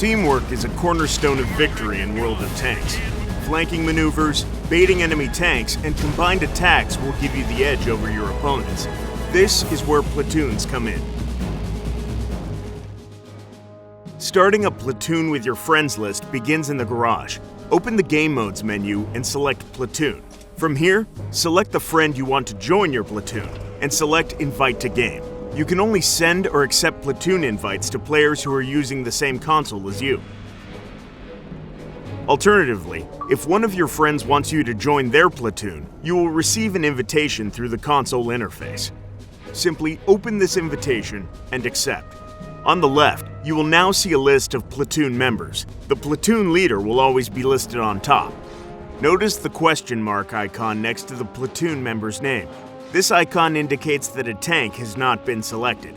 Teamwork is a cornerstone of victory in World of Tanks. Flanking maneuvers, baiting enemy tanks, and combined attacks will give you the edge over your opponents. This is where platoons come in. Starting a platoon with your friends list begins in the garage. Open the Game Modes menu and select Platoon. From here, select the friend you want to join your platoon and select Invite to Game. You can only send or accept platoon invites to players who are using the same console as you. Alternatively, if one of your friends wants you to join their platoon, you will receive an invitation through the console interface. Simply open this invitation and accept. On the left, you will now see a list of platoon members. The platoon leader will always be listed on top. Notice the question mark icon next to the platoon member's name. This icon indicates that a tank has not been selected.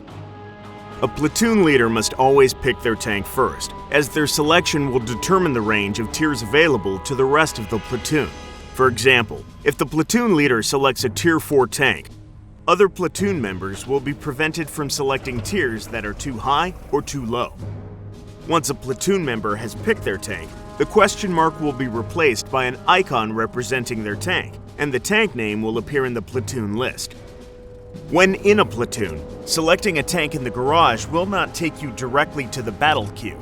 A platoon leader must always pick their tank first, as their selection will determine the range of tiers available to the rest of the platoon. For example, if the platoon leader selects a Tier 4 tank, other platoon members will be prevented from selecting tiers that are too high or too low. Once a platoon member has picked their tank, the question mark will be replaced by an icon representing their tank, and the tank name will appear in the platoon list. When in a platoon, selecting a tank in the garage will not take you directly to the battle queue.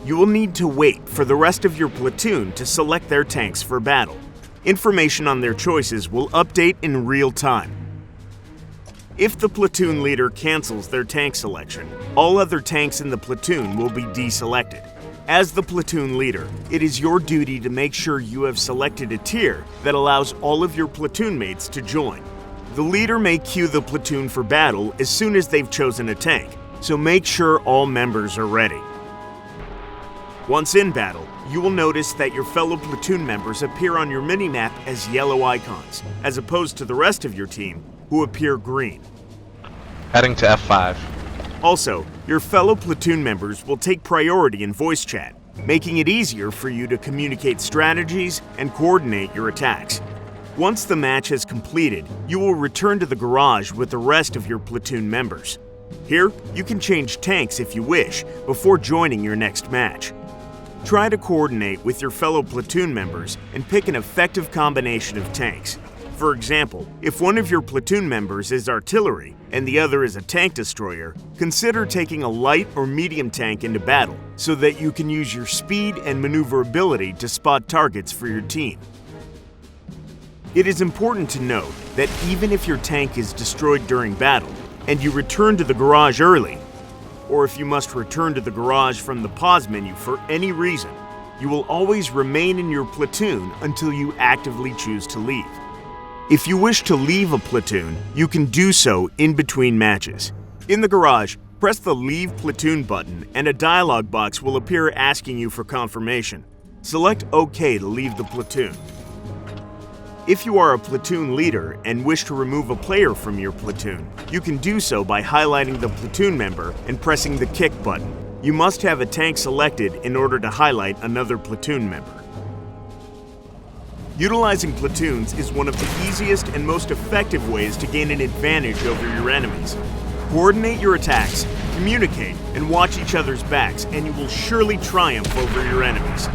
You will need to wait for the rest of your platoon to select their tanks for battle. Information on their choices will update in real time. If the platoon leader cancels their tank selection, all other tanks in the platoon will be deselected. As the platoon leader, it is your duty to make sure you have selected a tier that allows all of your platoon mates to join. The leader may queue the platoon for battle as soon as they've chosen a tank, so make sure all members are ready. Once in battle, you will notice that your fellow platoon members appear on your minimap as yellow icons, as opposed to the rest of your team, who appear green. Heading to F5. Also, your fellow platoon members will take priority in voice chat, making it easier for you to communicate strategies and coordinate your attacks. Once the match has completed, you will return to the garage with the rest of your platoon members. Here, you can change tanks if you wish before joining your next match. Try to coordinate with your fellow platoon members and pick an effective combination of tanks. For example, if one of your platoon members is artillery and the other is a tank destroyer, consider taking a light or medium tank into battle so that you can use your speed and maneuverability to spot targets for your team. It is important to note that even if your tank is destroyed during battle and you return to the garage early, or if you must return to the garage from the pause menu for any reason, you will always remain in your platoon until you actively choose to leave. If you wish to leave a platoon, you can do so in between matches. In the garage, press the Leave Platoon button and a dialog box will appear asking you for confirmation. Select OK to leave the platoon. If you are a platoon leader and wish to remove a player from your platoon, you can do so by highlighting the platoon member and pressing the Kick button. You must have a tank selected in order to highlight another platoon member. Utilizing platoons is one of the easiest and most effective ways to gain an advantage over your enemies. Coordinate your attacks, communicate, and watch each other's backs, and you will surely triumph over your enemies.